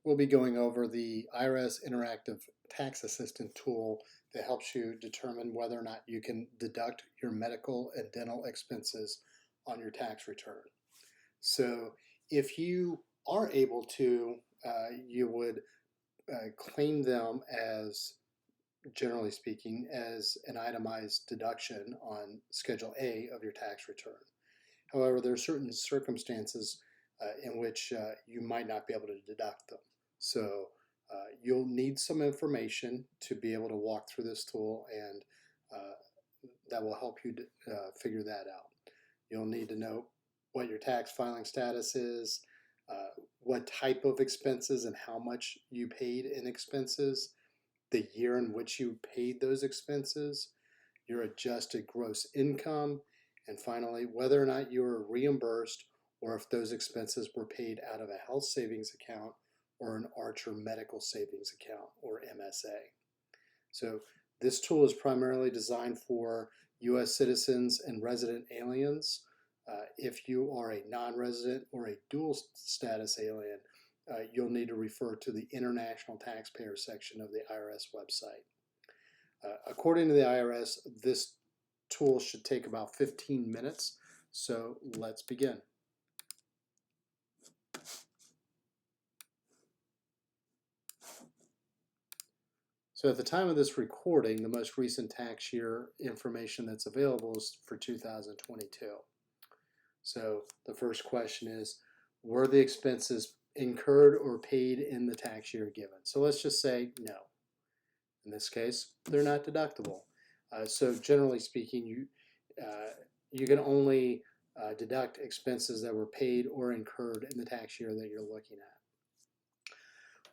We'll be going over the IRS Interactive Tax Assistant tool that helps you determine whether or not you can deduct your medical and dental expenses on your tax return. So if you are able to, you would claim them as, generally speaking, as an itemized deduction on Schedule A of your tax return. However, there are certain circumstances in which you might not be able to deduct them. So you'll need some information to be able to walk through this tool, and that will help you figure that out. You'll need to know what your tax filing status is, what type of expenses and how much you paid in expenses, the year in which you paid those expenses, your adjusted gross income, and finally, whether or not you were reimbursed or if those expenses were paid out of a health savings account or an Archer medical savings account, or MSA. So this tool is primarily designed for U.S. citizens and resident aliens. If you are a non-resident or a dual status alien, you'll need to refer to the International Taxpayer section of the IRS website. According to the IRS, this tool should take about 15 minutes, so let's begin. So at the time of this recording, the most recent tax year information that's available is for 2022. So the first question is, were the expenses incurred or paid in the tax year given? So let's just say no. In this case, they're not deductible. So generally speaking, you can only deduct expenses that were paid or incurred in the tax year that you're looking at.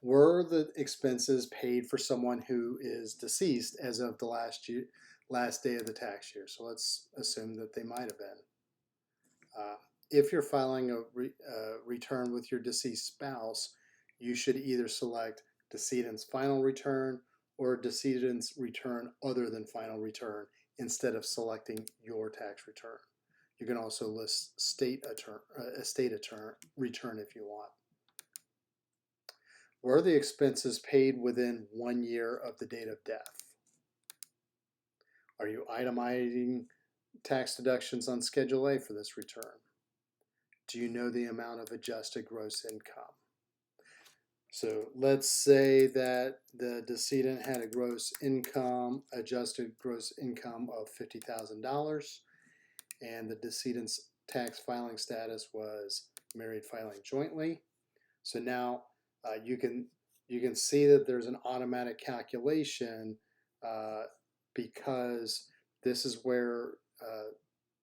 Were the expenses paid for someone who is deceased as of the last day of the tax year? So let's assume that they might have been. If you're filing a return with your deceased spouse, you should either select decedent's final return or decedent's return other than final return instead of selecting your tax return. You can also list estate return if you want. Were the expenses paid within 1 year of the date of death? Are you itemizing tax deductions on Schedule A for this return? Do you know the amount of adjusted gross income? So let's say that the decedent had a adjusted gross income of $50,000, and the decedent's tax filing status was married filing jointly. So now you can see that there's an automatic calculation because this is where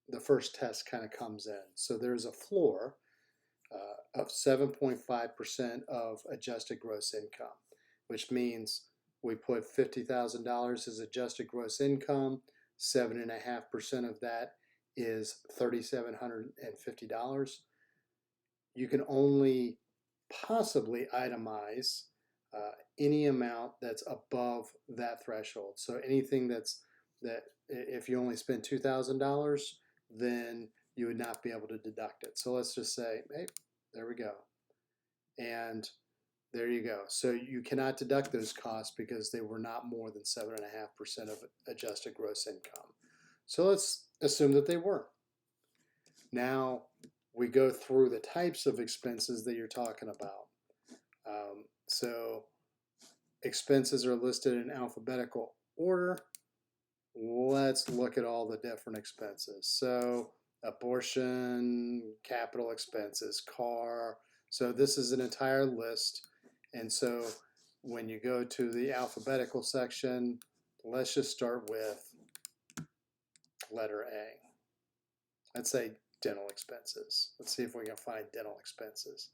the first test kind of comes in. So there's a floor of 7.5% of adjusted gross income, which means we put $50,000 as adjusted gross income. 7.5% of that is $3,750. You can only possibly itemize any amount that's above that threshold. So anything that if you only spend $2,000, then you would not be able to deduct it. So let's just say, hey, there we go. And there you go. So you cannot deduct those costs because they were not more than 7.5% of adjusted gross income. So let's assume that they were. Now we go through the types of expenses that you're talking about. So expenses are listed in alphabetical order. Let's look at all the different expenses. So abortion, capital expenses, car. So this is an entire list. And so when you go to the alphabetical section, let's just start with letter A. Let's say dental expenses. Let's see if we can find dental expenses.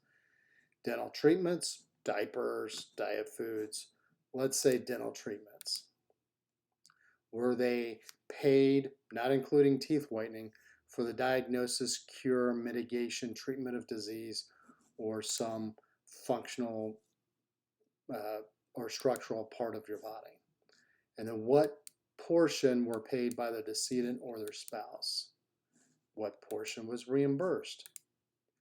Dental treatments, diapers, diet foods. Let's say dental treatments. Were they paid, not including teeth whitening, for the diagnosis, cure, mitigation, treatment of disease, or some functional or structural part of your body? And then what portion were paid by the decedent or their spouse? What portion was reimbursed?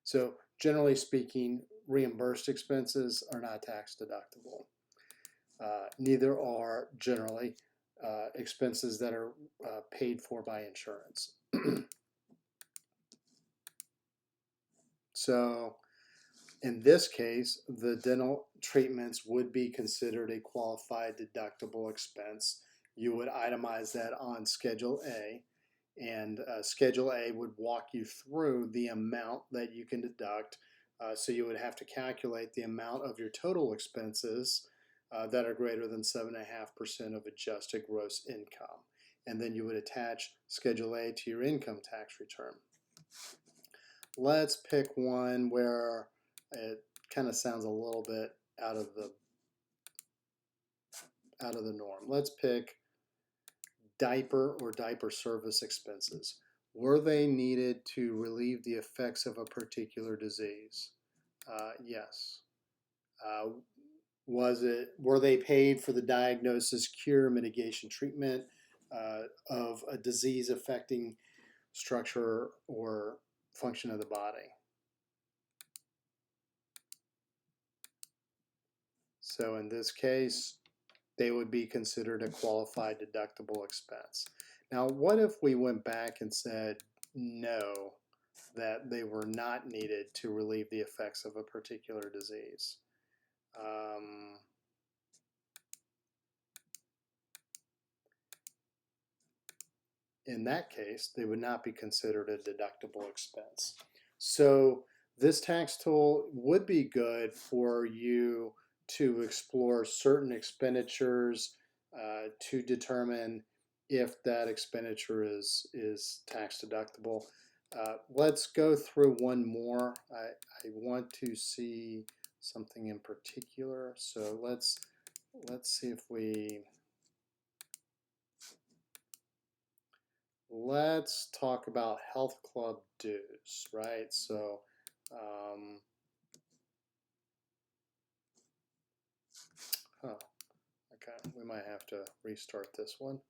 So generally speaking, reimbursed expenses are not tax deductible. Neither are generally expenses that are paid for by insurance. So in this case, the dental treatments would be considered a qualified deductible expense. You would itemize that on Schedule A, and Schedule A would walk you through the amount that you can deduct. So you would have to calculate the amount of your total expenses that are greater than 7.5% of adjusted gross income. And then you would attach Schedule A to your income tax return. Let's pick one where it kind of sounds a little bit out of the norm. Let's pick diaper or diaper service expenses. Were they needed to relieve the effects of a particular disease? Yes. Were they paid for the diagnosis, cure, mitigation, treatment of a disease affecting structure or function of the body? So in this case, they would be considered a qualified deductible expense. Now, what if we went back and said no, that they were not needed to relieve the effects of a particular disease? In that case, they would not be considered a deductible expense. So this tax tool would be good for you to explore certain expenditures to determine if that expenditure is tax deductible. Let's go through one more. I want to see something in particular. So let's see if let's talk about health club dues, right? So, okay, we might have to restart this one.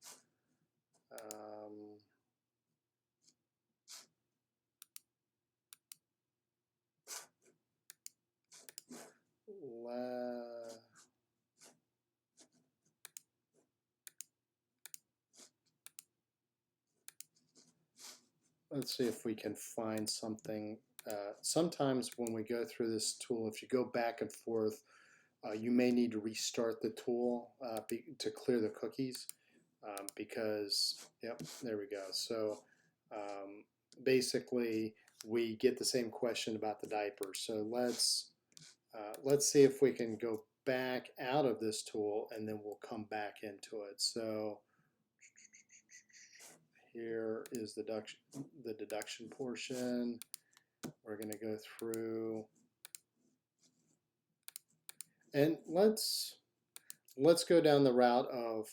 Let's see if we can find something. Sometimes when we go through this tool, if you go back and forth, you may need to restart the tool to clear the cookies because, yep, there we go. So basically, we get the same question about the diapers. So let's see if we can go back out of this tool and then we'll come back into it. So here is the deduction portion. We're going to go through and let's go down the route of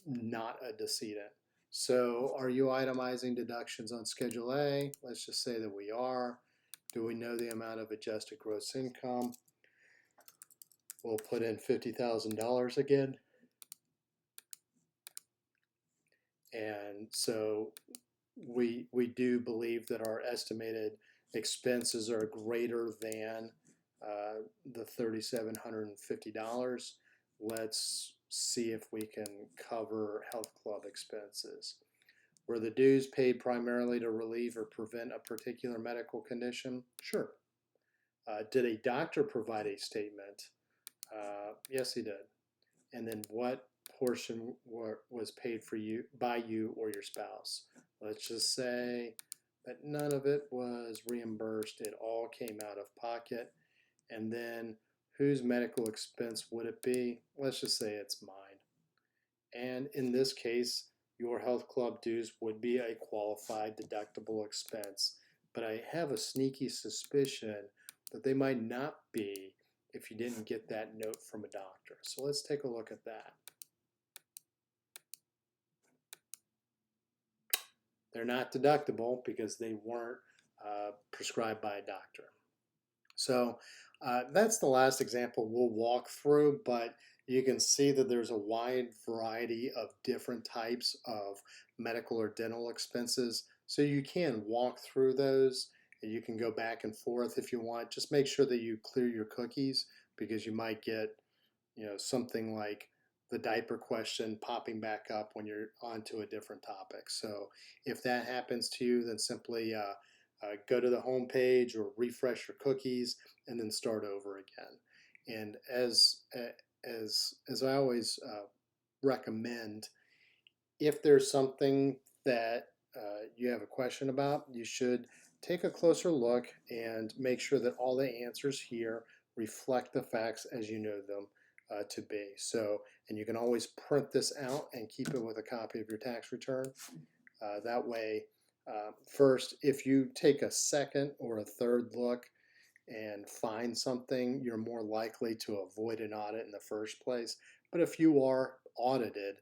not a decedent. So are you itemizing deductions on Schedule A? Let's just say that we are. Do we know the amount of adjusted gross income? We'll put in $50,000 again. And so we do believe that our estimated expenses are greater than the $3,750. Let's see if we can cover health club expenses. Were the dues paid primarily to relieve or prevent a particular medical condition? Sure. Did a doctor provide a statement? Yes, he did. And then what portion was paid for you by you or your spouse? Let's just say that none of it was reimbursed. It all came out of pocket. And then whose medical expense would it be? Let's just say it's mine. And in this case, your health club dues would be a qualified deductible expense. But I have a sneaky suspicion that they might not be if you didn't get that note from a doctor. So let's take a look at that. They're not deductible because they weren't prescribed by a doctor. So that's the last example we'll walk through, but you can see that there's a wide variety of different types of medical or dental expenses. So you can walk through those and you can go back and forth if you want. Just make sure that you clear your cookies, because you might get, something like the diaper question popping back up when you're onto a different topic. So if that happens to you, then simply go to the home page or refresh your cookies and then start over again. And as I always recommend, if there's something that you have a question about, you should take a closer look and make sure that all the answers here reflect the facts as you know them to be. So, and you can always print this out and keep it with a copy of your tax return. That way, first, if you take a second or a third look and find something, you're more likely to avoid an audit in the first place. But if you are audited,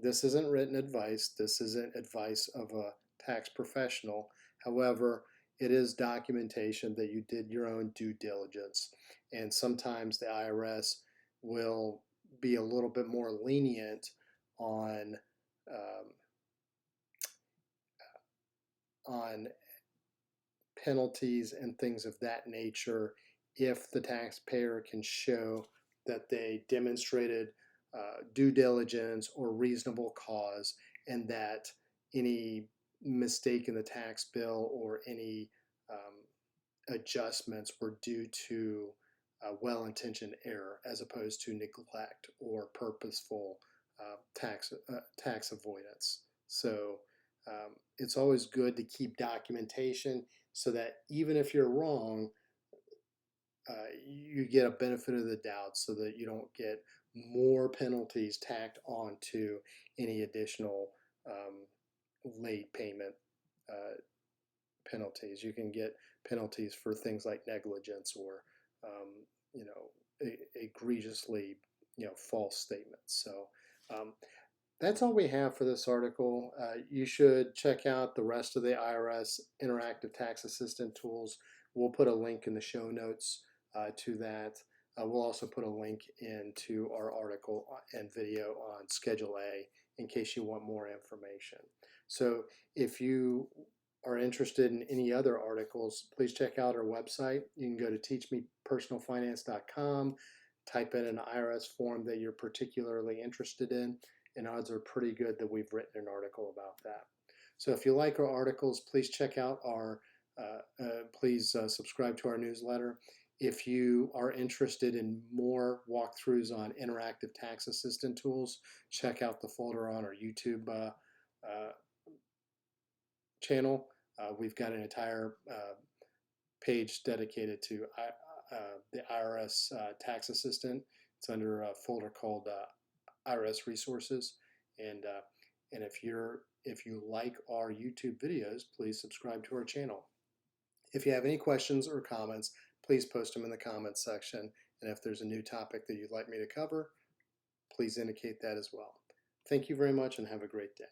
this isn't written advice. This isn't advice of a tax professional. However, it is documentation that you did your own due diligence. And sometimes the IRS will be a little bit more lenient on on penalties and things of that nature if the taxpayer can show that they demonstrated due diligence or reasonable cause, and that any mistake in the tax bill or any adjustments were due to well-intentioned error as opposed to neglect or purposeful tax avoidance. So it's always good to keep documentation so that even if you're wrong, you get a benefit of the doubt so that you don't get more penalties tacked onto any additional late payment penalties. You can get penalties for things like negligence or, egregiously, false statements. So that's all we have for this article. You should check out the rest of the IRS Interactive Tax Assistant tools. We'll put a link in the show notes to that. We'll also put a link into our article and video on Schedule A in case you want more information. So if you are interested in any other articles, please check out our website. You can go to teachmepersonalfinance.com, type in an IRS form that you're particularly interested in, and odds are pretty good that we've written an article about that. So if you like our articles, please check out our, subscribe to our newsletter. If you are interested in more walkthroughs on interactive tax assistant tools, check out the folder on our YouTube channel. We've got an entire page dedicated to the IRS tax assistant. It's under a folder called IRS resources. And if you like our YouTube videos, please subscribe to our channel. If you have any questions or comments, please post them in the comments section. And if there's a new topic that you'd like me to cover, please indicate that as well. Thank you very much and have a great day.